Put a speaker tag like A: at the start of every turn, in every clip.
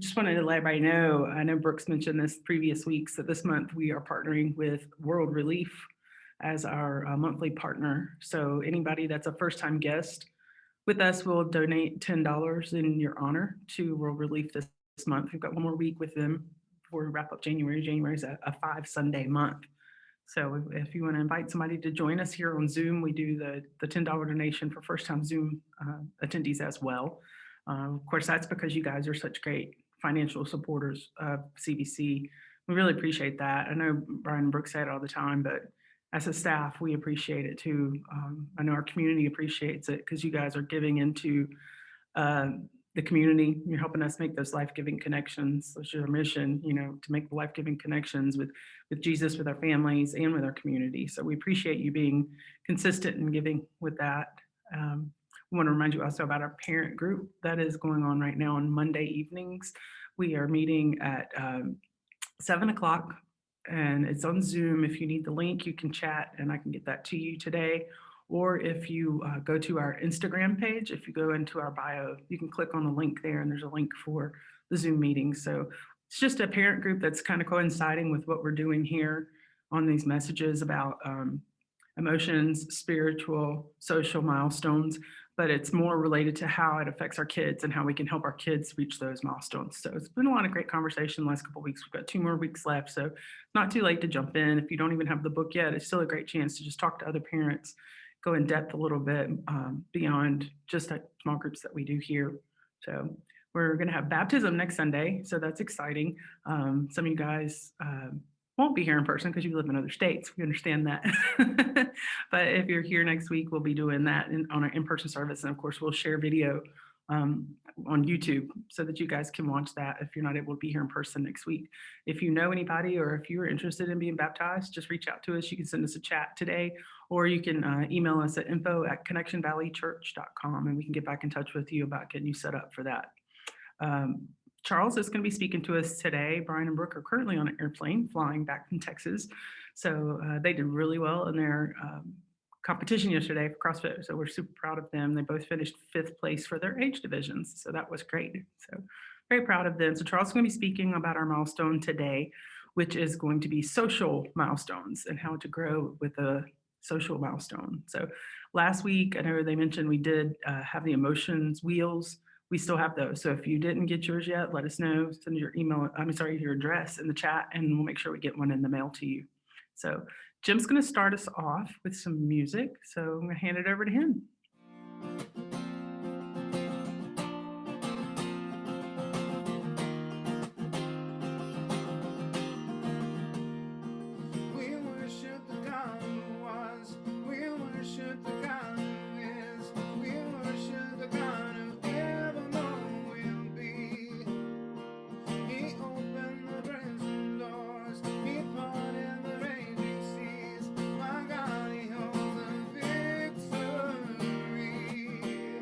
A: Just wanted to let everybody know, I know Brooks mentioned this previous weeks, that this month we are partnering with World Relief as our monthly partner. So anybody that's a first-time guest with us will donate $10 in your honor to World Relief this month. We've got one more week with them before we wrap up January. January is a 5 Sunday month. So if you want to invite somebody to join us here on Zoom, we do the $10 donation for first-time Zoom attendees as well. Of course, that's because you guys are such great financial supporters of CBC. We really appreciate that. I know Brian Brooks said it all the time, but as a staff, we appreciate it too. I know our community appreciates it because you guys are giving into uh, the community. You're helping us make those life-giving connections. That's your mission, to make the life-giving connections with Jesus, with our families, and with our community. So we appreciate you being consistent and giving with that. I want to remind you also about our parent group that is going on right now on Monday evenings. We are meeting at 7 o'clock, and it's on Zoom. If you need the link, you can chat and I can get that to you today. Or if you go to our Instagram page, if you go into our bio, you can click on the link there and there's a link for the Zoom meeting. So it's just a parent group that's kind of coinciding with what we're doing here on these messages about emotions, spiritual, social milestones, but it's more related to how it affects our kids and how we can help our kids reach those milestones. So it's been a lot of great conversation the last couple of weeks. We've got 2 more weeks left, so not too late to jump in. If you don't even have the book yet, it's still a great chance to just talk to other parents, go in depth a little bit beyond just the small groups that we do here. So we're going to have baptism next Sunday, so that's exciting. Some of you guys won't be here in person because you live in other states. We understand that. But if you're here next week, we'll be doing that on our in-person service. And of course, we'll share video on YouTube so that you guys can watch that if you're not able to be here in person next week. If you know anybody or if you're interested in being baptized, just reach out to us. You can send us a chat today, or you can email us at info@connectionvalleychurch.com and we can get back in touch with you about getting you set up for that. Charles is going to be speaking to us today. Brian and Brooke are currently on an airplane flying back from Texas. So they did really well in their competition yesterday for CrossFit. So we're super proud of them. They both finished 5th place for their age divisions. So that was great. So very proud of them. So Charles is going to be speaking about our milestone today, which is going to be social milestones and how to grow with a social milestone. So last week, I know they mentioned we did have the emotions wheels. We still have those. So if you didn't get yours yet, let us know. Send your your address in the chat, and we'll make sure we get one in the mail to you. So Jim's going to start us off with some music. So I'm going to hand it over to him.
B: We worship the God who was. We worship the God who is. We worship the God who evermore will be. He opened the prison doors. He parted the raging seas. My God, He holds the victory.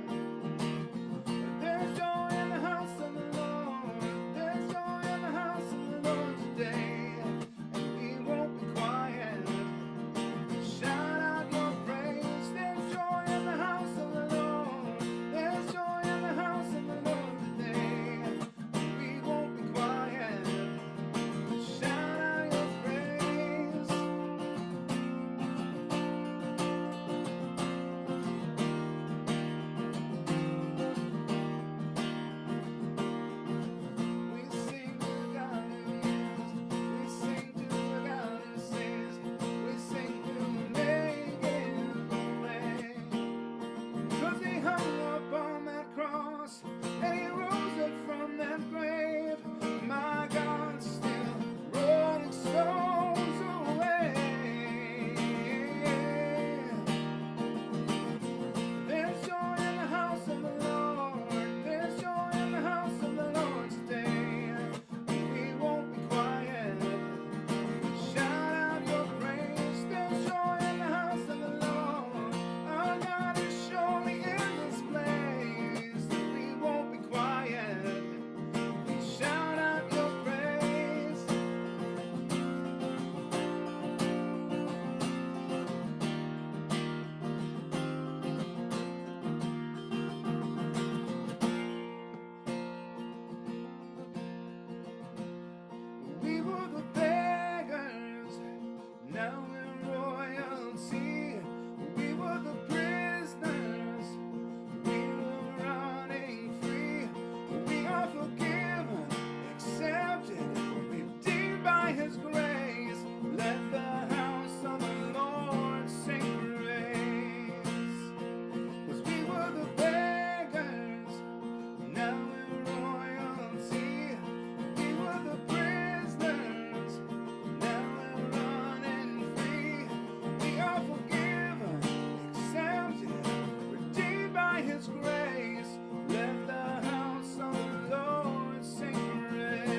B: His grace. Let the house of the Lord sing praise.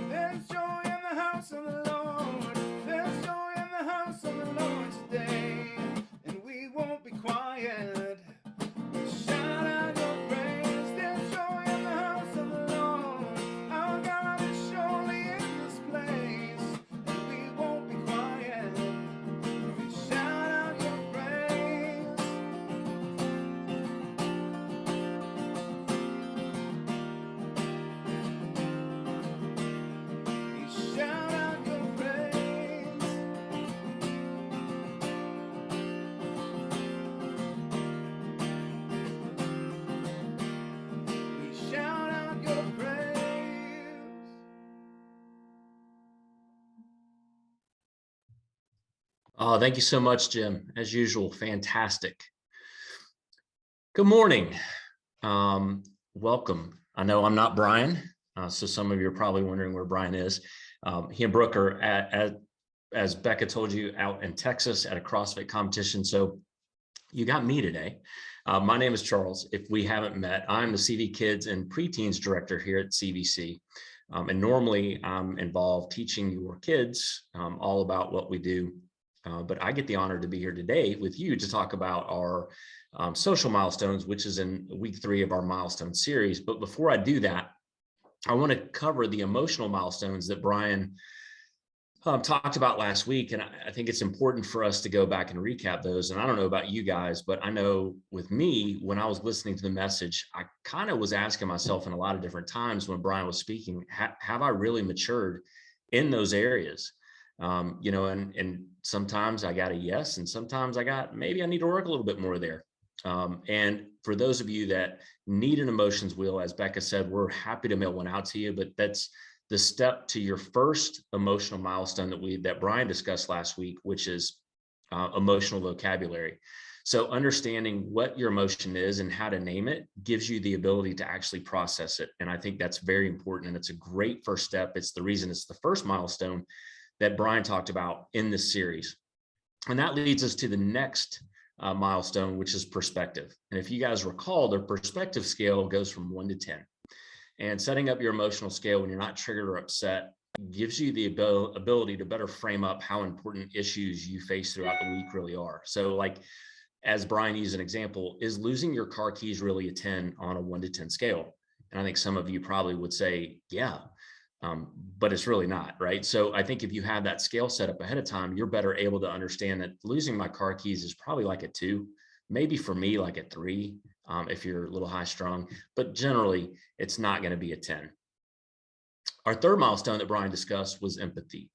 B: There's joy in the house of the Lord. There's joy in the house of the Lord today. And we won't be quiet. We shout out your praise. There's joy in the house of the Lord. Our God is surely in this place. And we won't be quiet. We shout out your praise. We shout out your praise. We shout out your praise.
C: Oh, thank you so much, Jim. As usual, fantastic. Good morning. Welcome. I know I'm not Brian, so some of you are probably wondering where Brian is. He and Brooke are as Becca told you, out in Texas at a CrossFit competition. So you got me today. My name is Charles. If we haven't met, I'm the CV Kids and Preteens Director here at CVC. And normally I'm involved teaching your kids all about what we do. But I get the honor to be here today with you to talk about our social milestones, which is in week 3 of our milestone series. But before I do that, I want to cover the emotional milestones that Brian talked about last week. And I think it's important for us to go back and recap those. And I don't know about you guys, but I know with me, when I was listening to the message, I kind of was asking myself in a lot of different times when Brian was speaking, have I really matured in those areas? You know, and sometimes I got a yes, and sometimes I got, maybe I need to work a little bit more there. And for those of you that need an emotions wheel, as Becca said, we're happy to mail one out to you, but that's the step to your first emotional milestone that Brian discussed last week, which is emotional vocabulary. So understanding what your emotion is and how to name it gives you the ability to actually process it. And I think that's very important. And it's a great first step. It's the reason it's the first milestone that Brian talked about in this series. And that leads us to the next milestone, which is perspective. And if you guys recall, the perspective scale goes from 1 to 10. And setting up your emotional scale when you're not triggered or upset gives you the ability to better frame up how important issues you face throughout the week really are. So like, as Brian used an example, is losing your car keys really a 10 on a 1 to 10 scale? And I think some of you probably would say, yeah. But it's really not, right? So I think if you have that scale set up ahead of time, you're better able to understand that losing my car keys is probably like a 2, maybe for me like a 3, if you're a little high strung, but generally it's not going to be a 10. Our third milestone that Brian discussed was empathy.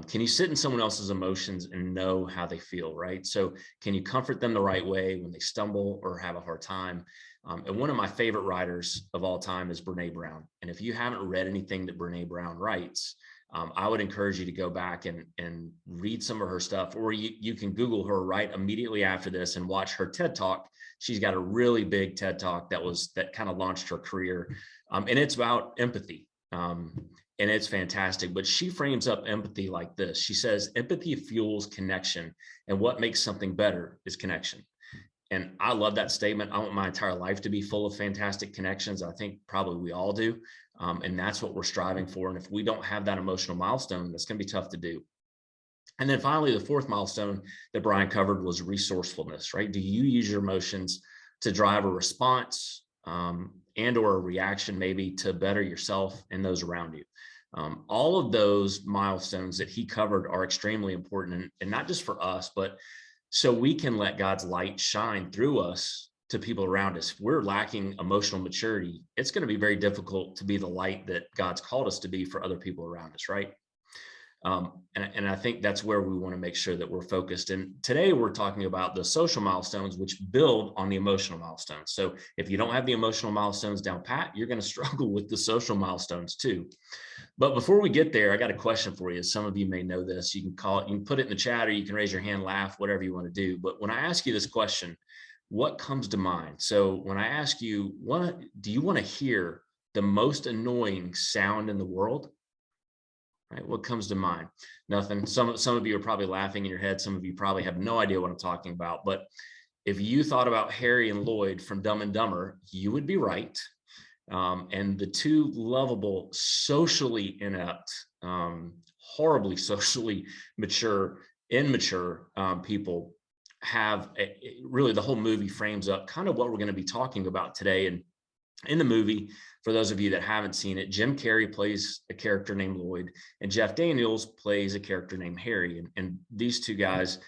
C: Can you sit in someone else's emotions and know how they feel, right? So can you comfort them the right way when they stumble or have a hard time? And one of my favorite writers of all time is Brene Brown. And if you haven't read anything that Brene Brown writes, I would encourage you to go back and read some of her stuff, or you can Google her right immediately after this and watch her TED Talk. She's got a really big TED Talk that kind of launched her career. And it's about empathy. And it's fantastic, but she frames up empathy like this. She says, empathy fuels connection, and what makes something better is connection. And I love that statement. I want my entire life to be full of fantastic connections. I think probably we all do. And that's what we're striving for. And if we don't have that emotional milestone, that's going to be tough to do. And then finally, the fourth milestone that Brian covered was resourcefulness, right? Do you use your emotions to drive a response and or a reaction maybe to better yourself and those around you? All of those milestones that he covered are extremely important, and not just for us, but so we can let God's light shine through us to people around us. If we're lacking emotional maturity, it's going to be very difficult to be the light that God's called us to be for other people around us, right? And I think that's where we want to make sure that we're focused. And today we're talking about the social milestones, which build on the emotional milestones. So if you don't have the emotional milestones down pat, you're going to struggle with the social milestones too. But before we get there, I got a question for you. Some of you may know this. You can call it, you can put it in the chat, or you can raise your hand, laugh, whatever you want to do. But when I ask you this question, what comes to mind? So when I ask you, do you want to hear the most annoying sound in the world? Right? What comes to mind? Nothing. Some of you are probably laughing in your head. Some of you probably have no idea what I'm talking about. But if you thought about Harry and Lloyd from Dumb and Dumber, you would be right. And the two lovable, socially inept, horribly socially immature people have really the whole movie frames up kind of what we're going to be talking about today. And in the movie, for those of you that haven't seen it, Jim Carrey plays a character named Lloyd, and Jeff Daniels plays a character named Harry. And these two guys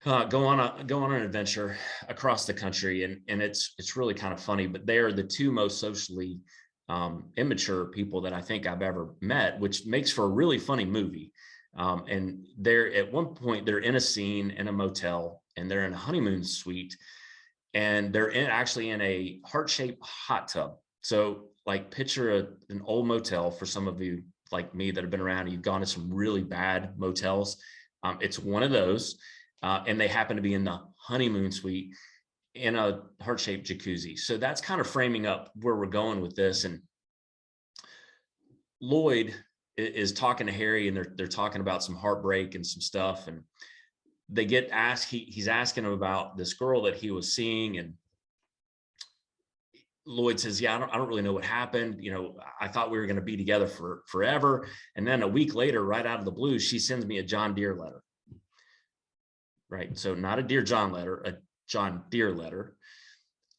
C: go on an adventure across the country, and it's really kind of funny. But they are the two most socially immature people that I think I've ever met, which makes for a really funny movie. And they're at one point they're in a scene in a motel, and they're in a honeymoon suite, and they're actually in a heart-shaped hot tub. So like picture an old motel for some of you like me that have been around and you've gone to some really bad motels. It's one of those. And they happen to be in the honeymoon suite in a heart-shaped jacuzzi. So that's kind of framing up where we're going with this. And Lloyd is talking to Harry, and they're talking about some heartbreak and some stuff. And they get asked, he's asking him about this girl that he was seeing, and Lloyd says, yeah, I don't really know what happened. You know, I thought we were going to be together for forever. And then a week later, right out of the blue, she sends me a John Deere letter. Right. So not a Dear John letter, a John Deere letter.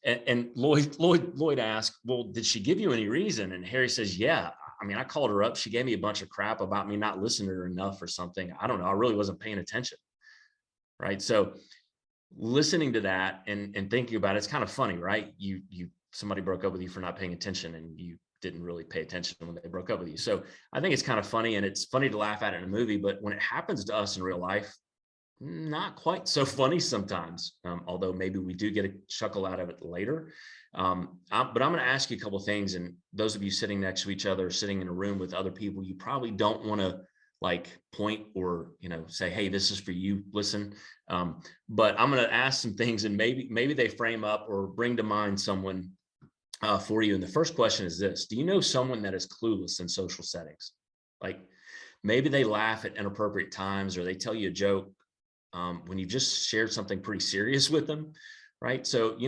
C: And Lloyd asked, well, did she give you any reason? And Harry says, yeah, I mean, I called her up. She gave me a bunch of crap about me not listening to her enough or something. I don't know. I really wasn't paying attention. Right. So listening to that and thinking about it, it's kind of funny, right? Somebody broke up with you for not paying attention, and you didn't really pay attention when they broke up with you. So I think it's kind of funny, and it's funny to laugh at it in a movie, but when it happens to us in real life, not quite so funny sometimes, although maybe we do get a chuckle out of it later. But I'm going to ask you a couple of things, and those of you sitting next to each other, sitting in a room with other people, you probably don't want to like point or say, hey, this is for you, listen. But I'm going to ask some things, and maybe they frame up or bring to mind someone for you. And the first question is this: do you know someone that is clueless in social settings? Like maybe they laugh at inappropriate times, or they tell you a joke when you just shared something pretty serious with them, right? So,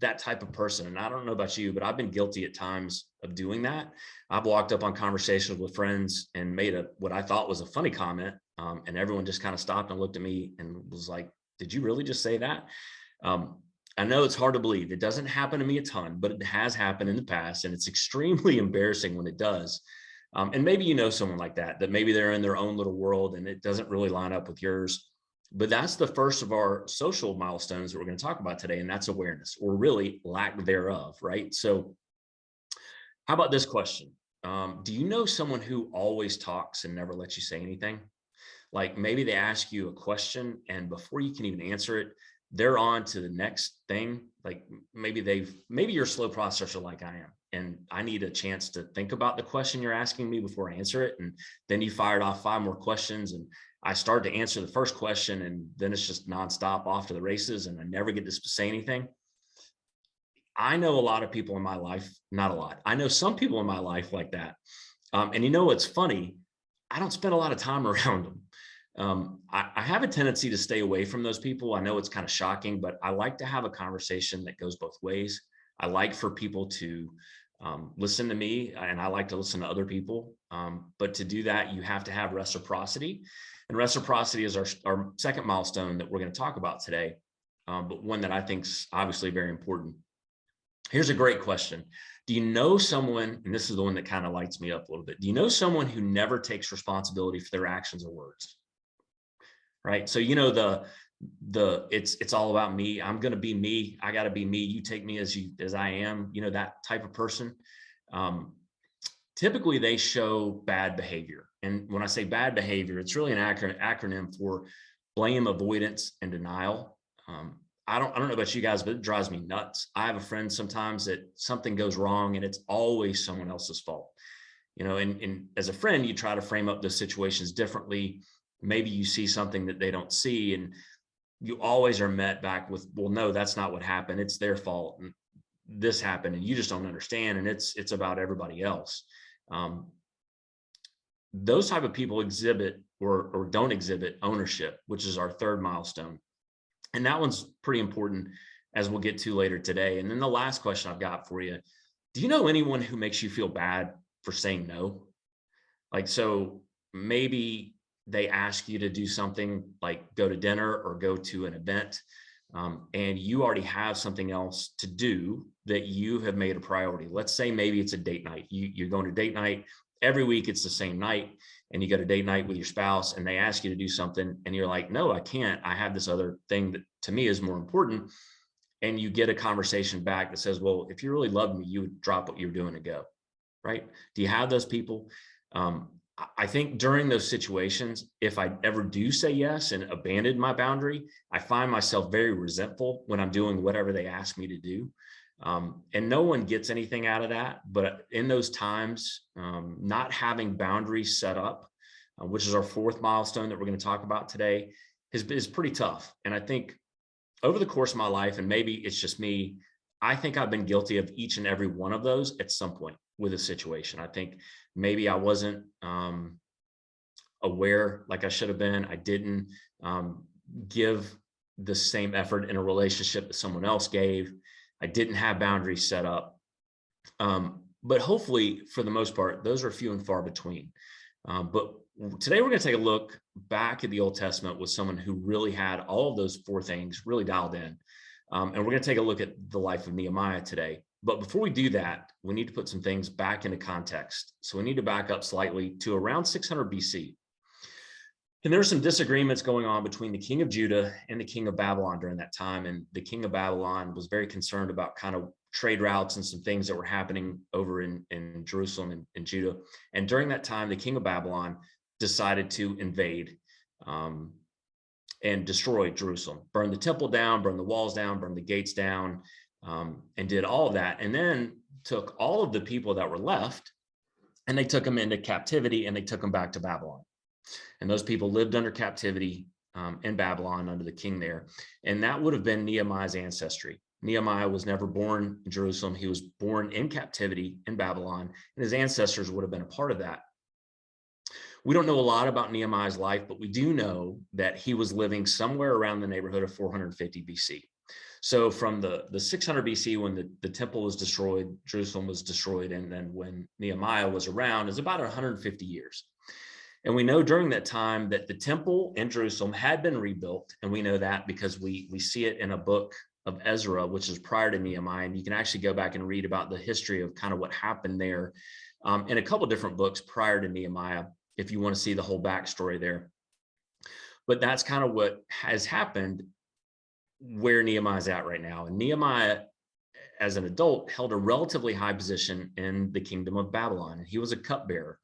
C: that type of person. And I don't know about you, but I've been guilty at times of doing that. I've walked up on conversations with friends and made what I thought was a funny comment. And everyone just kind of stopped and looked at me and was like, did you really just say that? I know it's hard to believe. It doesn't happen to me a ton, but it has happened in the past. And it's extremely embarrassing when it does. And maybe you know someone like that maybe they're in their own little world and it doesn't really line up with yours. But that's the first of our social milestones that we're going to talk about today, and that's awareness, or really lack thereof, right? So how about this question? Do you know someone who always talks and never lets you say anything? Like maybe they ask you a question, and before you can even answer it, they're on to the next thing. Like maybe you're a slow processor like I am, and I need a chance to think about the question you're asking me before I answer it. And then you fired off 5 more questions, and I start to answer the first question, and then it's just nonstop off to the races, and I never get to say anything. I know a lot of people in my life, not a lot. I know some people in my life like that. And what's funny? I don't spend a lot of time around them. I have a tendency to stay away from those people. I know it's kind of shocking, but I like to have a conversation that goes both ways. I like for people to listen to me, and I like to listen to other people. But to do that, you have to have reciprocity. And reciprocity is our second milestone that we're going to talk about today, but one that I think is obviously very important. Here's a great question. Do you know someone, and this is the one that kind of lights me up a little bit. Do you know someone who never takes responsibility for their actions or words? Right? So, it's all about me. I'm going to be me. I got to be me. You take me as I am, that type of person. Typically they show bad behavior. And when I say bad behavior, it's really an acronym for blame, avoidance, and denial. I don't know about you guys, but it drives me nuts. I have a friend sometimes that something goes wrong and it's always someone else's fault. And as a friend, you try to frame up those situations differently. Maybe you see something that they don't see, and you always are met back with, well, no, that's not what happened. It's their fault. And this happened and you just don't understand. And it's about everybody else. Those type of people exhibit or don't exhibit ownership, which is our third milestone. And that one's pretty important, as we'll get to later today. And then the last question I've got for you, do you know anyone who makes you feel bad for saying no? Like, so maybe they ask you to do something like go to dinner or go to an event, and you already have something else to do that you have made a priority. Let's say maybe it's a date night. You're going to date night every week. It's the same night, and you go to date night with your spouse, and they ask you to do something, and you're like, no, I can't. I have this other thing that to me is more important. And you get a conversation back that says, well, if you really loved me, you would drop what you're doing to go. Right? Do you have those people? I think during those situations, if I ever do say yes and abandon my boundary, I find myself very resentful when I'm doing whatever they ask me to do. And no one gets anything out of that. But in those times, not having boundaries set up, which is our fourth milestone that we're going to talk about today, is pretty tough. And I think over the course of my life, and maybe it's just me, I think I've been guilty of each and every one of those at some point with a situation. I think maybe I wasn't aware like I should have been. I didn't give the same effort in a relationship that someone else gave. I didn't have boundaries set up. But hopefully, for the most part, those are few and far between. But today we're going to take a look back at the Old Testament with someone who really had all of those four things really dialed in. And we're going to take a look at the life of Nehemiah today. But before we do that, we need to put some things back into context. So we need to back up slightly to around 600 BC. And there were some disagreements going on between the king of Judah and the king of Babylon during that time. And the king of Babylon was very concerned about kind of trade routes and some things that were happening over in Jerusalem and Judah. And during that time, the king of Babylon decided to invade and destroy Jerusalem, burn the temple down, burn the walls down, burn the gates down, and did all of that. And then took all of the people that were left and they took them into captivity and they took them back to Babylon. And those people lived under captivity in Babylon under the king there. And that would have been Nehemiah's ancestry. Nehemiah was never born in Jerusalem. He was born in captivity in Babylon, and his ancestors would have been a part of that. We don't know a lot about Nehemiah's life, but we do know that he was living somewhere around the neighborhood of 450 BC. So from the 600 BC, when the temple was destroyed, Jerusalem was destroyed, and then when Nehemiah was around, is about 150 years. And we know during that time that the temple in Jerusalem had been rebuilt. And we know that because we see it in a book of Ezra, which is prior to Nehemiah. And you can actually go back and read about the history of kind of what happened there in a couple of different books prior to Nehemiah, if you want to see the whole backstory there. But that's kind of what has happened where Nehemiah's at right now. And Nehemiah, as an adult, held a relatively high position in the kingdom of Babylon. And he was a cupbearer.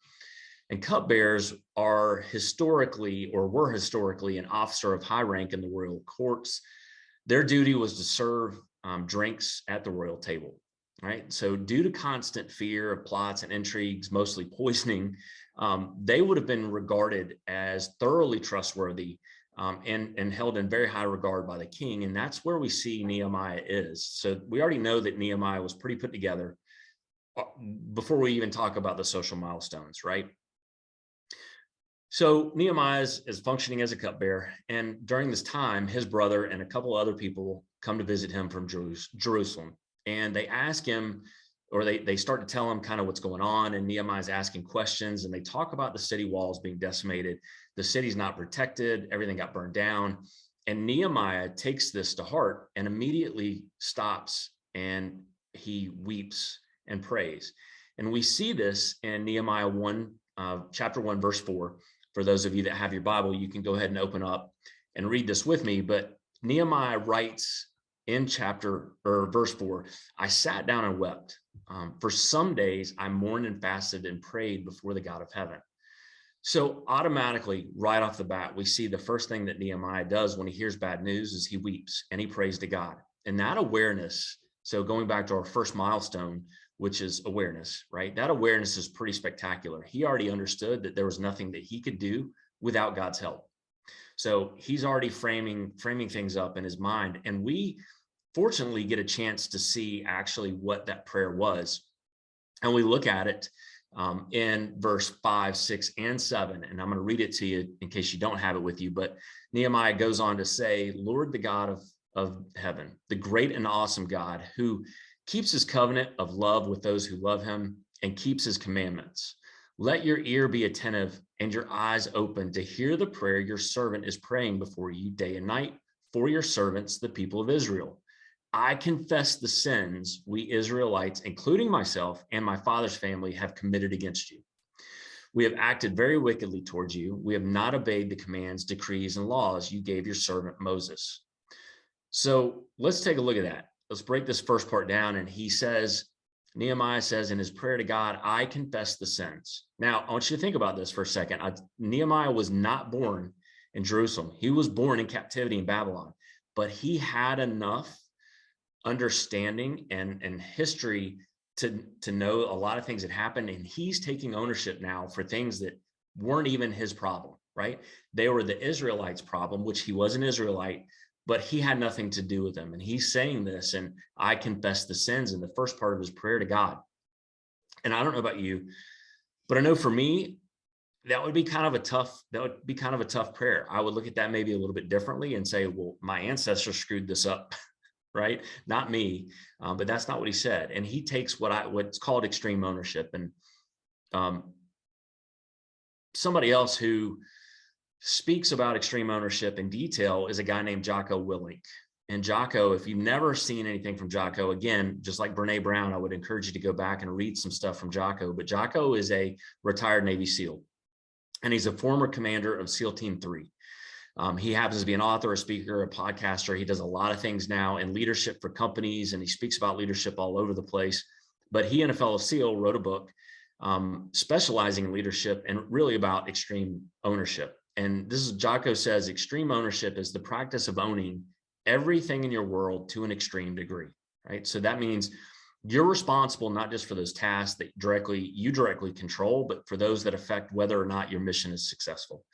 C: And cupbearers are historically, or were historically, an officer of high rank in the royal courts. Their duty was to serve drinks at the royal table, right? So due to constant fear of plots and intrigues, mostly poisoning, they would have been regarded as thoroughly trustworthy and held in very high regard by the king. And that's where we see Nehemiah is. So we already know that Nehemiah was pretty put together before we even talk about the social milestones, right? So Nehemiah is functioning as a cupbearer, and during this time, his brother and a couple other people come to visit him from Jerusalem, and they ask him, or they start to tell him kind of what's going on, and Nehemiah's asking questions, and they talk about the city walls being decimated, the city's not protected, everything got burned down, and Nehemiah takes this to heart and immediately stops, and he weeps and prays. And we see this in Nehemiah 1, chapter 1, verse 4. For those of you that have your Bible, you can go ahead and open up and read this with me. But Nehemiah writes in verse 4, I sat down and wept. For some days I mourned and fasted and prayed before the God of heaven. So automatically, right off the bat, we see the first thing that Nehemiah does when he hears bad news is he weeps and he prays to God. And that awareness, so going back to our first milestone, which is awareness, right? That awareness is pretty spectacular. He already understood that there was nothing that he could do without God's help. So he's already framing things up in his mind. And we fortunately get a chance to see actually what that prayer was. And we look at it in verse 5, 6, and 7. And I'm going to read it to you in case you don't have it with you. But Nehemiah goes on to say, Lord, the God of heaven, the great and awesome God who keeps his covenant of love with those who love him and keeps his commandments. Let your ear be attentive and your eyes open to hear the prayer your servant is praying before you day and night for your servants, the people of Israel. I confess the sins we Israelites, including myself and my father's family, have committed against you. We have acted very wickedly towards you. We have not obeyed the commands, decrees, and laws you gave your servant Moses. So let's take a look at that. Let's break this first part down. And Nehemiah says in his prayer to God, I confess the sins. Now, I want you to think about this for a second. Nehemiah was not born in Jerusalem. He was born in captivity in Babylon, but he had enough understanding and history to know a lot of things that happened. And he's taking ownership now for things that weren't even his problem, right? They were the Israelites' problem, which he was an Israelite, but he had nothing to do with them. And he's saying this, and I confess the sins in the first part of his prayer to God. And I don't know about you, but I know for me, that would be kind of a tough prayer. I would look at that maybe a little bit differently and say, well, my ancestors screwed this up, right? Not me, but that's not what he said. And he takes what's called extreme ownership. And somebody else who speaks about extreme ownership in detail is a guy named Jocko Willink. And Jocko, if you've never seen anything from Jocko, again, just like Brene Brown, I would encourage you to go back and read some stuff from Jocko. But Jocko is a retired Navy SEAL, and he's a former commander of SEAL Team 3. He happens to be an author, a speaker, a podcaster. He does a lot of things now in leadership for companies, and he speaks about leadership all over the place. But he and a fellow SEAL wrote a book specializing in leadership and really about extreme ownership. And this is, Jocko says, extreme ownership is the practice of owning everything in your world to an extreme degree, right? So that means you're responsible not just for those tasks that you directly control, but for those that affect whether or not your mission is successful.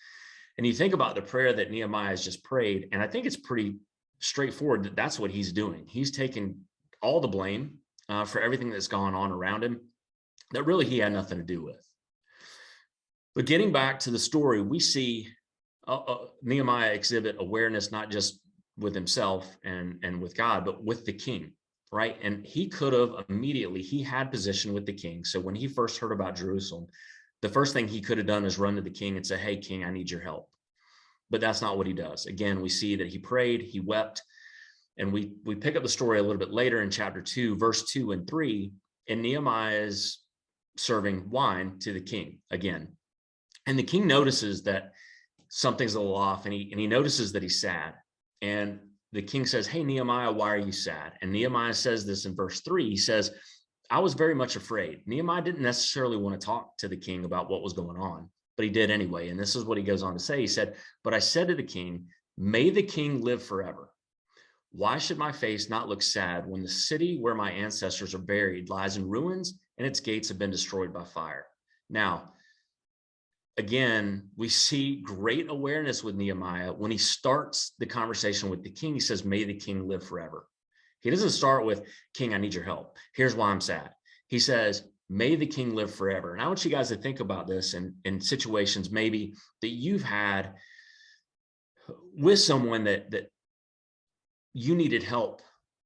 C: And you think about the prayer that Nehemiah has just prayed, and I think it's pretty straightforward that that's what he's doing. He's taking all the blame for everything that's gone on around him that really he had nothing to do with. But getting back to the story, we see Nehemiah exhibit awareness, not just with himself and with God, but with the king, right? And he could have immediately, he had position with the king. So when he first heard about Jerusalem, the first thing he could have done is run to the king and say, hey, king, I need your help. But that's not what he does. Again, we see that he prayed, he wept, and we pick up the story a little bit later in chapter 2, verse 2 and 3, and Nehemiah is serving wine to the king again. And the king notices that something's a little off, and he notices that he's sad. And the king says, hey, Nehemiah, why are you sad? And Nehemiah says this in verse 3. He says, I was very much afraid. Nehemiah didn't necessarily want to talk to the king about what was going on, but he did anyway. And this is what he goes on to say. He said, but I said to the king, may the king live forever. Why should my face not look sad when the city where my ancestors are buried lies in ruins and its gates have been destroyed by fire? Now, again, we see great awareness with Nehemiah. When he starts the conversation with the king, he says, may the king live forever. He doesn't start with, king, I need your help. Here's why I'm sad. He says, may the king live forever. And I want you guys to think about this in situations maybe that you've had with someone that you needed help,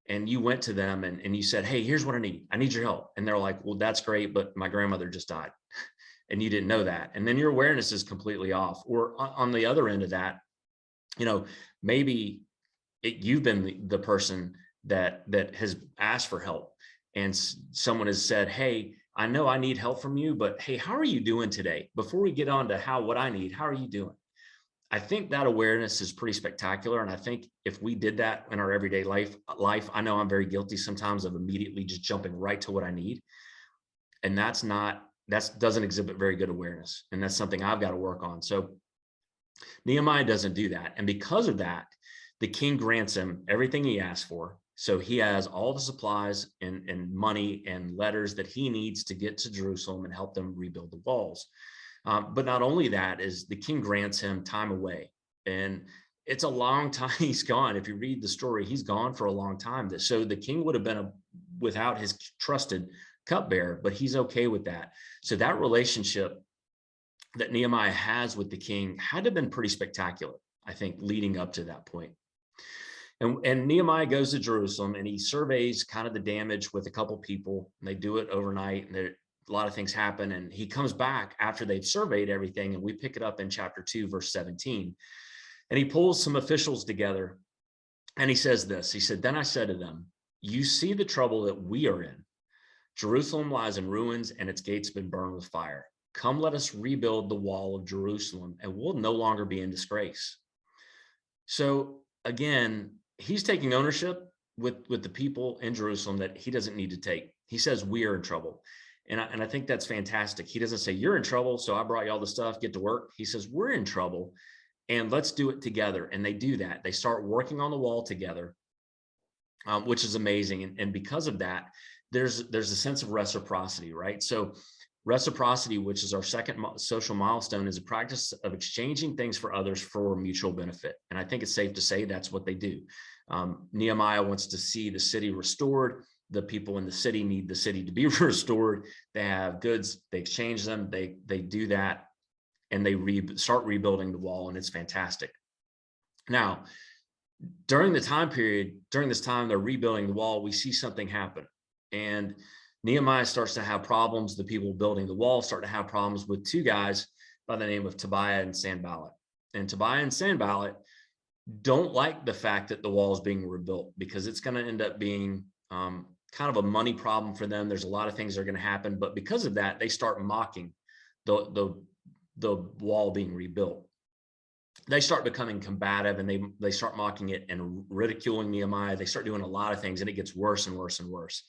C: and you went to them and you said, hey, here's what I need your help. And they're like, well, that's great, but my grandmother just died. And you didn't know that. And then your awareness is completely off. Or on the other end of that, maybe you've been the person that has asked for help, and someone has said, hey, I know I need help from you, but hey, how are you doing today? Before we get on to what I need, how are you doing? I think that awareness is pretty spectacular. And I think if we did that in our everyday life, I know I'm very guilty sometimes of immediately just jumping right to what I need. And that doesn't exhibit very good awareness. And that's something I've got to work on. So Nehemiah doesn't do that. And because of that, the king grants him everything he asked for. So he has all the supplies and money and letters that he needs to get to Jerusalem and help them rebuild the walls. But not only that, is the king grants him time away. And it's a long time he's gone. If you read the story, he's gone for a long time. So the king would have been without his trusted cupbearer, but he's okay with that. So that relationship that Nehemiah has with the king had to have been pretty spectacular, I think, leading up to that point. And Nehemiah goes to Jerusalem and he surveys kind of the damage with a couple people, and they do it overnight, and a lot of things happen. And he comes back after they've surveyed everything, and we pick it up in chapter 2, verse 17. And he pulls some officials together and he says this. He said, "Then I said to them, you see the trouble that we are in. Jerusalem lies in ruins and its gates have been burned with fire. Come, let us rebuild the wall of Jerusalem, and we'll no longer be in disgrace." So again, he's taking ownership with the people in Jerusalem that he doesn't need to take. He says, we are in trouble. And I think that's fantastic. He doesn't say, you're in trouble, so I brought you all the stuff, get to work. He says, we're in trouble and let's do it together. And they do that. They start working on the wall together, which is amazing. And because of that, there's a sense of reciprocity, right? So reciprocity, which is our second social milestone, is a practice of exchanging things for others for mutual benefit. And I think it's safe to say that's what they do. Nehemiah wants to see the city restored. The people in the city need the city to be restored. They have goods, they exchange them, they do that, and they start rebuilding the wall, and it's fantastic. Now, during this time they're rebuilding the wall, we see something happen. And Nehemiah starts to have problems. The people building the wall start to have problems with two guys by the name of Tobiah and Sanballat. And Tobiah and Sanballat don't like the fact that the wall is being rebuilt, because it's going to end up being kind of a money problem for them. There's a lot of things that are going to happen, but because of that, they start mocking the wall being rebuilt. They start becoming combative, and they start mocking it and ridiculing Nehemiah. They start doing a lot of things, and it gets worse and worse and worse.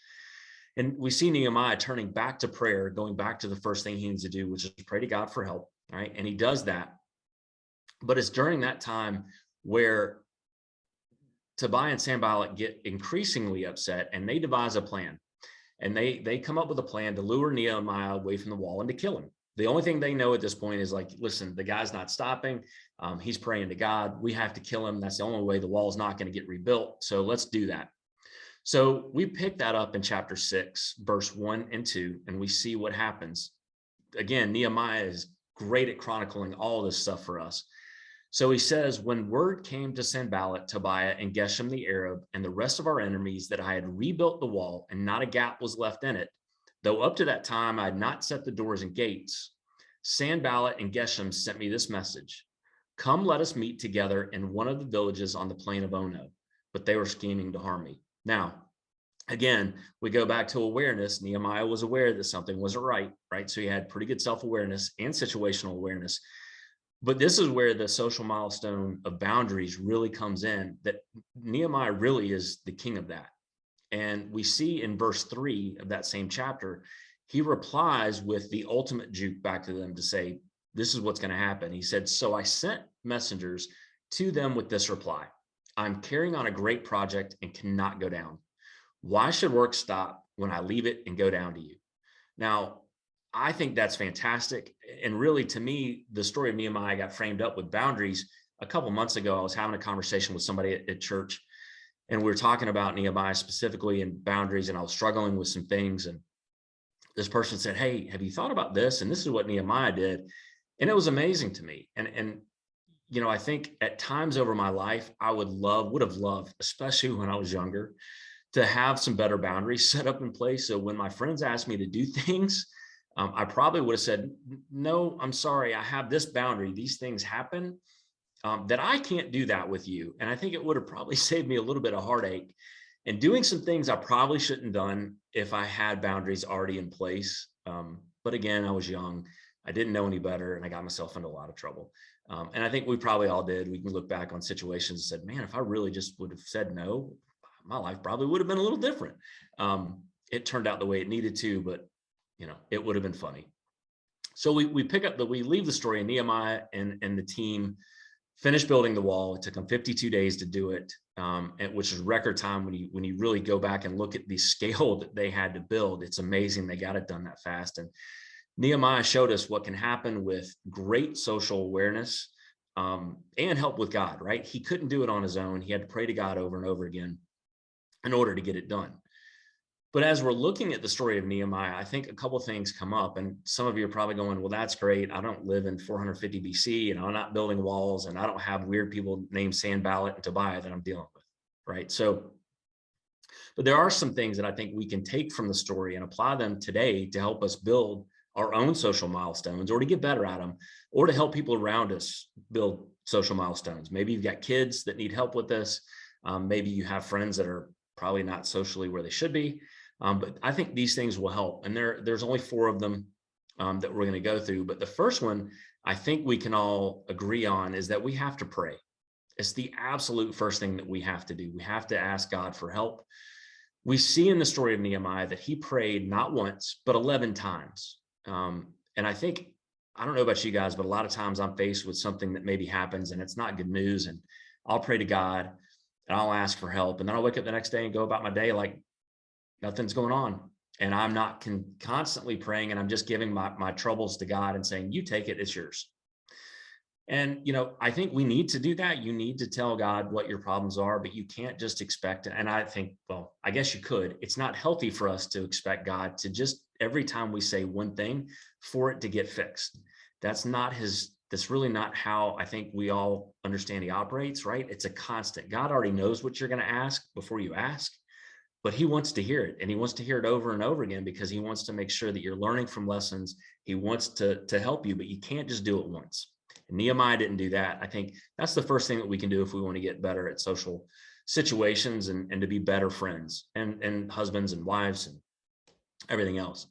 C: And we see Nehemiah turning back to prayer, going back to the first thing he needs to do, which is pray to God for help. Right. And he does that. But it's during that time where Tobiah and Sanballat get increasingly upset, and they devise a plan. And they come up with a plan to lure Nehemiah away from the wall and to kill him. The only thing they know at this point is like, listen, the guy's not stopping. He's praying to God. We have to kill him. That's the only way. The wall is not going to get rebuilt. So let's do that. So we pick that up in chapter 6, verse 1 and 2, and we see what happens. Again, Nehemiah is great at chronicling all this stuff for us. So he says, when word came to Sanballat, Tobiah, and Geshem the Arab, and the rest of our enemies that I had rebuilt the wall and not a gap was left in it, though up to that time I had not set the doors and gates, Sanballat and Geshem sent me this message: come, let us meet together in one of the villages on the plain of Ono. But they were scheming to harm me. Now, again, we go back to awareness. Nehemiah was aware that something wasn't right, right? So he had pretty good self-awareness and situational awareness. But this is where the social milestone of boundaries really comes in, that Nehemiah really is the king of that. And we see in verse 3 of that same chapter, he replies with the ultimate juke back to them to say, this is what's going to happen. He said, so I sent messengers to them with this reply: I'm carrying on a great project and cannot go down. Why should work stop when I leave it and go down to you? Now, I think that's fantastic. And really, to me, the story of Nehemiah got framed up with boundaries. A couple months ago, I was having a conversation with somebody at church, and we were talking about Nehemiah specifically and boundaries, and I was struggling with some things. And this person said, hey, have you thought about this? And this is what Nehemiah did. And it was amazing to me. And you know, I think at times over my life, I would have loved, especially when I was younger, to have some better boundaries set up in place. So when my friends asked me to do things, I probably would have said, no, I'm sorry, I have this boundary. These things happen, that I can't do that with you. And I think it would have probably saved me a little bit of heartache and doing some things I probably shouldn't have done if I had boundaries already in place. But again, I was young. I didn't know any better, and I got myself into a lot of trouble. And I think we probably all did. We can look back on situations and said, man, if I really just would have said no, my life probably would have been a little different. It turned out the way it needed to, but you know, it would have been funny. So we leave the story, and Nehemiah and the team finished building the wall. It took them 52 days to do it, which is record time when you really go back and look at the scale that they had to build. It's amazing they got it done that fast. And Nehemiah showed us what can happen with great social awareness and help with God, right? He couldn't do it on his own. He had to pray to God over and over again in order to get it done. But as we're looking at the story of Nehemiah, I think a couple of things come up, and some of you are probably going, well, that's great. I don't live in 450 BC and I'm not building walls and I don't have weird people named Sanballat and Tobiah that I'm dealing with, right? So, but there are some things that I think we can take from the story and apply them today to help us build our own social milestones, or to get better at them, or to help people around us build social milestones. Maybe you've got kids that need help with this. Maybe you have friends that are probably not socially where they should be. But I think these things will help. And there's only 4 of them that we're going to go through. But the first one I think we can all agree on is that we have to pray. It's the absolute first thing that we have to do. We have to ask God for help. We see in the story of Nehemiah that he prayed not once, but 11 times. And I think, I don't know about you guys, but a lot of times I'm faced with something that maybe happens and it's not good news. And I'll pray to God and I'll ask for help. And then I'll wake up the next day and go about my day like nothing's going on. And I'm not constantly praying, and I'm just giving my troubles to God and saying, you take it, it's yours. And, I think we need to do that. You need to tell God what your problems are, but you can't just expect it. And I think, well, I guess you could. It's not healthy for us to expect God to just, every time we say one thing, for it to get fixed. That's really not how I think we all understand he operates, right? It's a constant. God already knows what you're going to ask before you ask, but he wants to hear it, and he wants to hear it over and over again because he wants to make sure that you're learning from lessons. He wants to help you, but you can't just do it once. And Nehemiah didn't do that. I think that's the first thing that we can do if we want to get better at social situations and to be better friends and husbands and wives and everything else.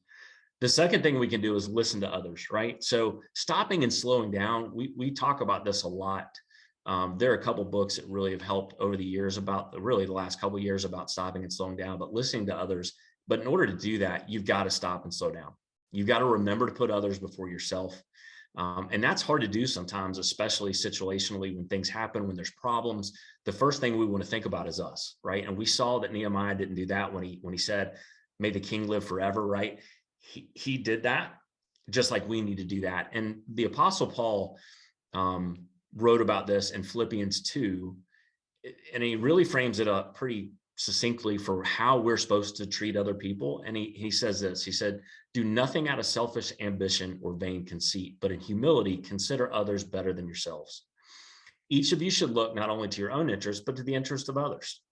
C: The second thing we can do is listen to others, right? So stopping and slowing down, we talk about this a lot. There are a couple books that really have helped over the years about really the last couple of years about stopping and slowing down, but listening to others. But in order to do that, you've got to stop and slow down. You've got to remember to put others before yourself. And that's hard to do sometimes, especially situationally when things happen, when there's problems. The first thing we want to think about is us, right? And we saw that Nehemiah didn't do that when he said, may the king live forever, right? He did that just like we need to do that. And the Apostle Paul wrote about this in Philippians 2, and he really frames it up pretty succinctly for how we're supposed to treat other people. And he says this, he said, do nothing out of selfish ambition or vain conceit, but in humility, consider others better than yourselves. Each of you should look not only to your own interest, but to the interest of others,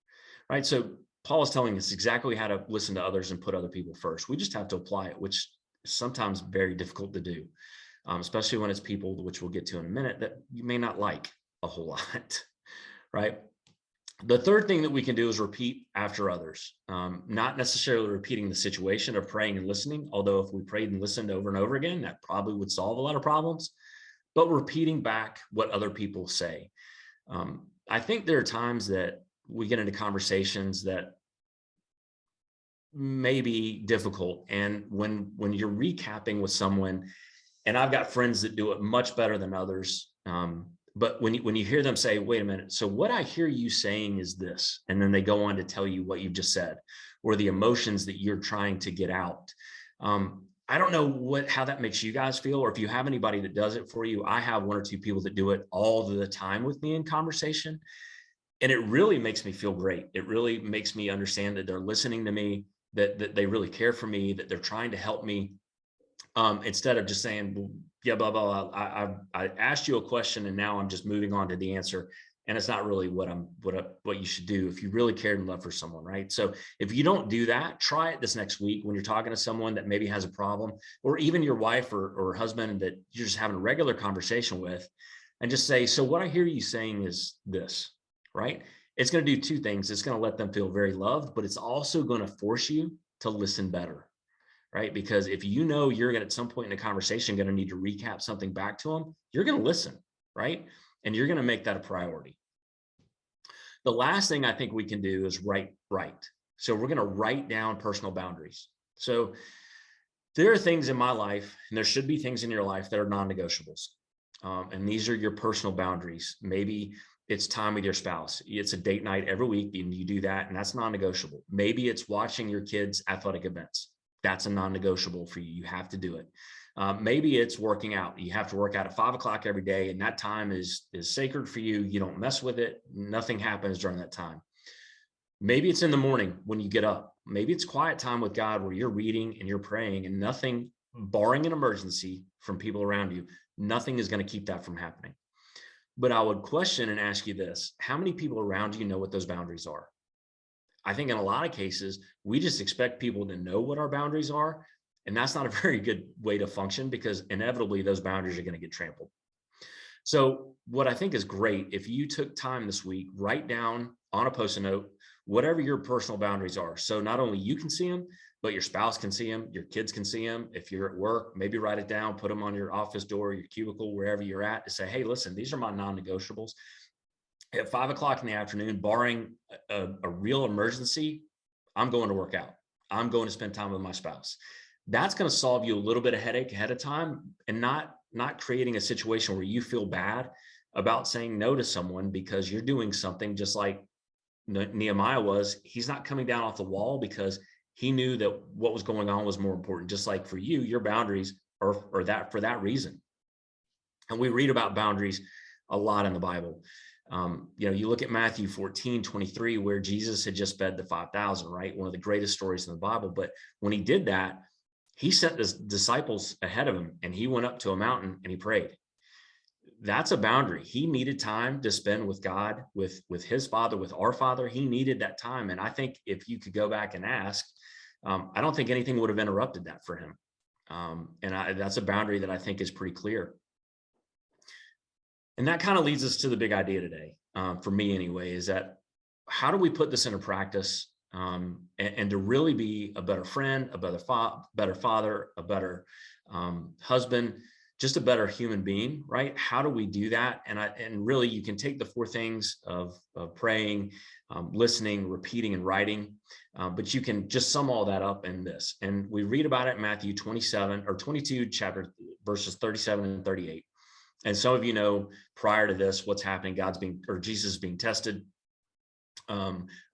C: right? So Paul is telling us exactly how to listen to others and put other people first. We just have to apply it, which is sometimes very difficult to do, especially when it's people, which we'll get to in a minute, that you may not like a whole lot, right? The third thing that we can do is repeat after others, not necessarily repeating the situation of praying and listening, although if we prayed and listened over and over again, that probably would solve a lot of problems, but repeating back what other people say. I think there are times that we get into conversations that may be difficult. And when you're recapping with someone, and I've got friends that do it much better than others, but when you hear them say, wait a minute, so what I hear you saying is this, and then they go on to tell you what you've just said, or the emotions that you're trying to get out. I don't know how that makes you guys feel, or if you have anybody that does it for you. I have 1 or 2 people that do it all the time with me in conversation. And it really makes me feel great. It really makes me understand that they're listening to me, that they really care for me, that they're trying to help me. Instead of just saying, well, yeah, blah, blah, blah. I asked you a question and now I'm just moving on to the answer. And it's not really what you should do if you really cared and love for someone, right? So if you don't do that, try it this next week when you're talking to someone that maybe has a problem, or even your wife or husband that you're just having a regular conversation with, and just say, so what I hear you saying is this, right? It's going to do 2 things. It's going to let them feel very loved, but it's also going to force you to listen better, right? Because if you know you're going to, at some point in a conversation, going to need to recap something back to them, you're going to listen, right? And you're going to make that a priority. The last thing I think we can do is write. So we're going to write down personal boundaries. So there are things in my life, and there should be things in your life that are non-negotiables. And these are your personal boundaries. Maybe it's time with your spouse. It's a date night every week, and you do that, and that's non-negotiable. Maybe it's watching your kids' athletic events. That's a non-negotiable for you. You have to do it. Maybe it's working out. You have to work out at 5 o'clock every day, and that time is sacred for you. You don't mess with it. Nothing happens during that time. Maybe it's in the morning when you get up. Maybe it's quiet time with God where you're reading and you're praying, and nothing, barring an emergency from people around you, nothing is going to keep that from happening. But I would question and ask you this: how many people around you know what those boundaries are? I think in a lot of cases, we just expect people to know what our boundaries are. And that's not a very good way to function, because inevitably those boundaries are going to get trampled. So what I think is great, if you took time this week, write down on a post-it note whatever your personal boundaries are. So not only you can see them, but your spouse can see them, your kids can see them. If you're at work, maybe write it down, put them on your office door, your cubicle, wherever you're at, to say, hey, listen, these are my non-negotiables. At 5 o'clock in the afternoon, barring a real emergency, I'm going to work out. I'm going to spend time with my spouse. That's going to solve you a little bit of headache ahead of time, and not creating a situation where you feel bad about saying no to someone because you're doing something just like Nehemiah was. He's not coming down off the wall because he knew that what was going on was more important. Just like for you, your boundaries are that for that reason. And we read about boundaries a lot in the Bible. You look at Matthew 14:23, where Jesus had just fed the 5,000, right? One of the greatest stories in the Bible. But when he did that, he sent his disciples ahead of him, and he went up to a mountain and he prayed. That's a boundary. He needed time to spend with God, with his Father, with our Father. He needed that time. And I think if you could go back and ask, I don't think anything would have interrupted that for him. That's a boundary that I think is pretty clear. And that kind of leads us to the big idea today, for me anyway, is that how do we put this into practice, and to really be a better friend, a better father, a better husband, just a better human being, right? How do we do that? And really, you can take the four things of praying, listening, repeating, and writing, but you can just sum all that up in this. And we read about it in Matthew 22, chapter verses 37 and 38. And some of you know, prior to this, what's happening, Jesus is being tested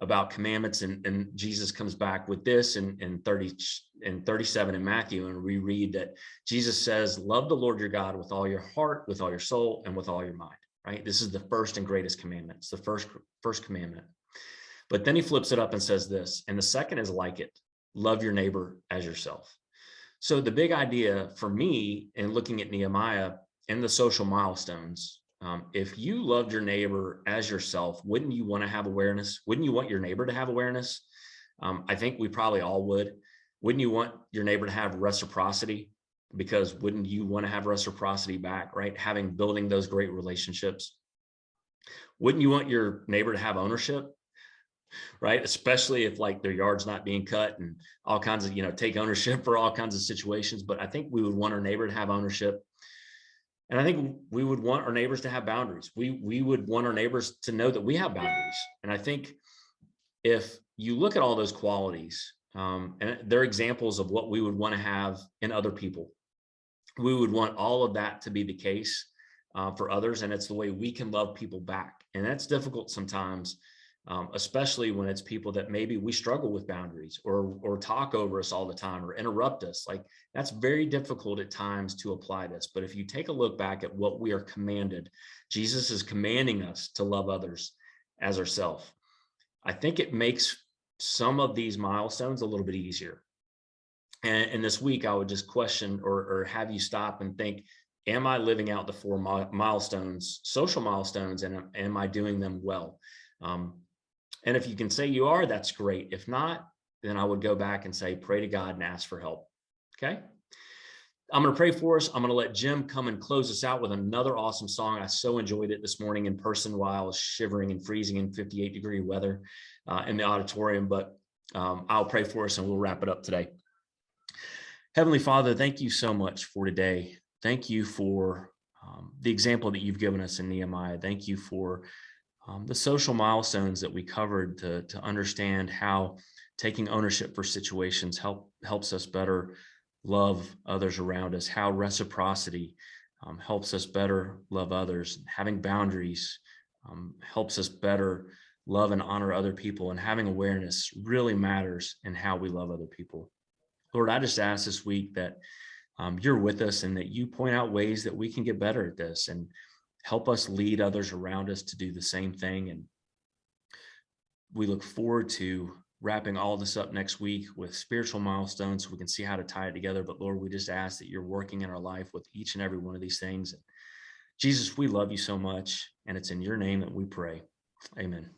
C: about commandments, and Jesus comes back with this in 37 in Matthew, and we read that Jesus says, love the Lord your God with all your heart, with all your soul, and with all your mind, right? This is the first and greatest commandment. It's the first commandment. But then he flips it up and says this, and the second is like it: love your neighbor as yourself. So the big idea for me in looking at Nehemiah and the social milestones, if you loved your neighbor as yourself, wouldn't you want to have awareness? Wouldn't you want your neighbor to have awareness? I think we probably all would. Wouldn't you want your neighbor to have reciprocity? Because wouldn't you want to have reciprocity back, right? Building those great relationships. Wouldn't you want your neighbor to have ownership, right? Especially if like their yard's not being cut and all kinds of, take ownership for all kinds of situations. But I think we would want our neighbor to have ownership. And I think we would want our neighbors to have boundaries. We would want our neighbors to know that we have boundaries. And I think if you look at all those qualities, and they're examples of what we would want to have in other people, we would want all of that to be the case for others. And it's the way we can love people back. And that's difficult sometimes, especially when it's people that maybe we struggle with boundaries or talk over us all the time or interrupt us. Like, that's very difficult at times to apply this. But if you take a look back at what we are commanded, Jesus is commanding us to love others as ourselves. I think it makes some of these milestones a little bit easier. And this week I would just question or have you stop and think, am I living out the four milestones, social milestones, and am I doing them well? And if you can say you are, that's great. If not, then I would go back and say, pray to God and ask for help. Okay. I'm going to pray for us. I'm going to let Jim come and close us out with another awesome song. I so enjoyed it this morning in person while I was shivering and freezing in 58-degree weather in the auditorium, but I'll pray for us and we'll wrap it up today. Heavenly Father, thank you so much for today. Thank you for the example that you've given us in Nehemiah. Thank you for the social milestones that we covered to understand how taking ownership for situations helps us better love others around us, how reciprocity helps us better love others, having boundaries helps us better love and honor other people, and having awareness really matters in how we love other people. Lord, I just ask this week that you're with us and that you point out ways that we can get better at this and help us lead others around us to do the same thing. And we look forward to wrapping all this up next week with spiritual milestones so we can see how to tie it together. But Lord, we just ask that you're working in our life with each and every one of these things. Jesus, we love you so much, and it's in your name that we pray. Amen.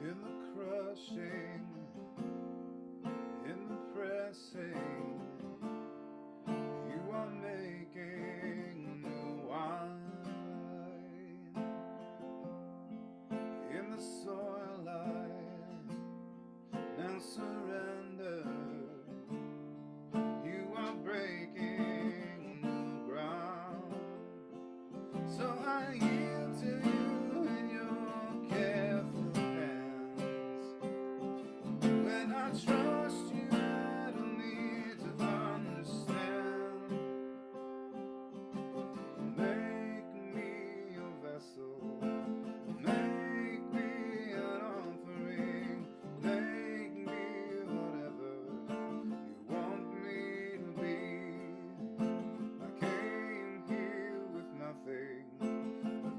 B: In the crushing, in the pressing, you are making new wine. In the soil I now surrender, you are breaking new ground. So I yield to you in your careful hands. When I trust you, I don't need to understand. Make me your vessel. Make me an offering. Make me whatever you want me to be. I came here with nothing,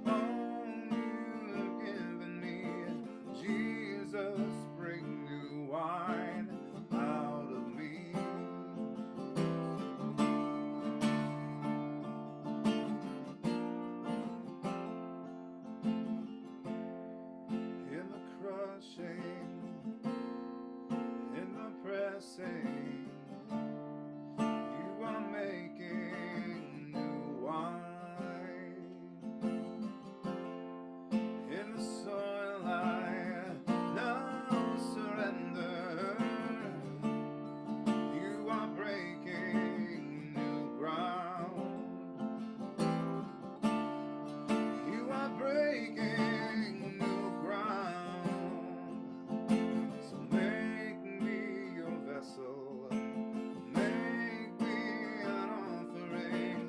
B: but all you have given me. Jesus, bring new wine out of me. In the crushing, in the pressing, you are making new wine. In the soil I now surrender, you are breaking new ground. You are breaking new ground. So make me your vessel. Make me an offering.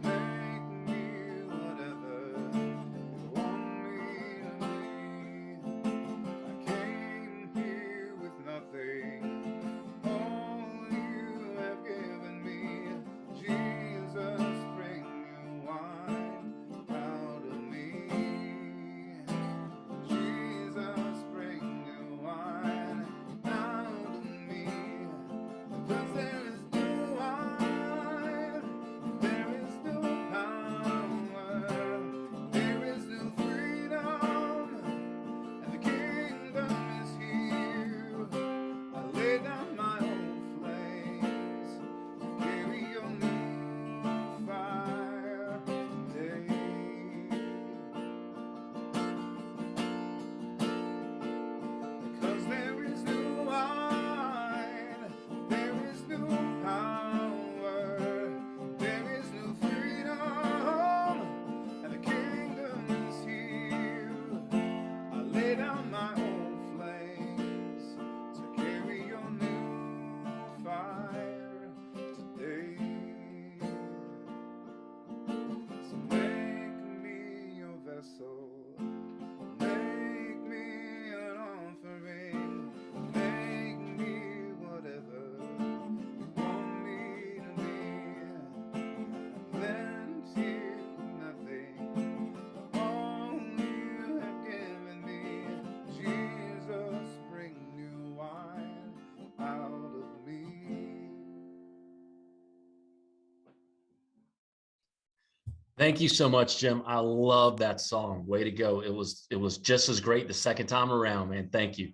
B: Make me whatever you want me to be. I came here with nothing. All you have given me. Jesus, bring new wine out of me. Jesus, bring new wine out of me. Because there is new wine, there is new power, there is new freedom, and the kingdom is here. I lay down my old flames to carry your new fire today. Because there is new wine, there is new power, there is new freedom, and the kingdom is here. I lay down my old flames to carry your new fire today. So make me your vessel. Make me an offering. Make me whatever you want me to be. Lend you nothing, all you have given me. Jesus, bring new wine out of me.
C: Thank you so much, Jim. I love that song. Way to go. It was just as great the second time around, man. Thank you.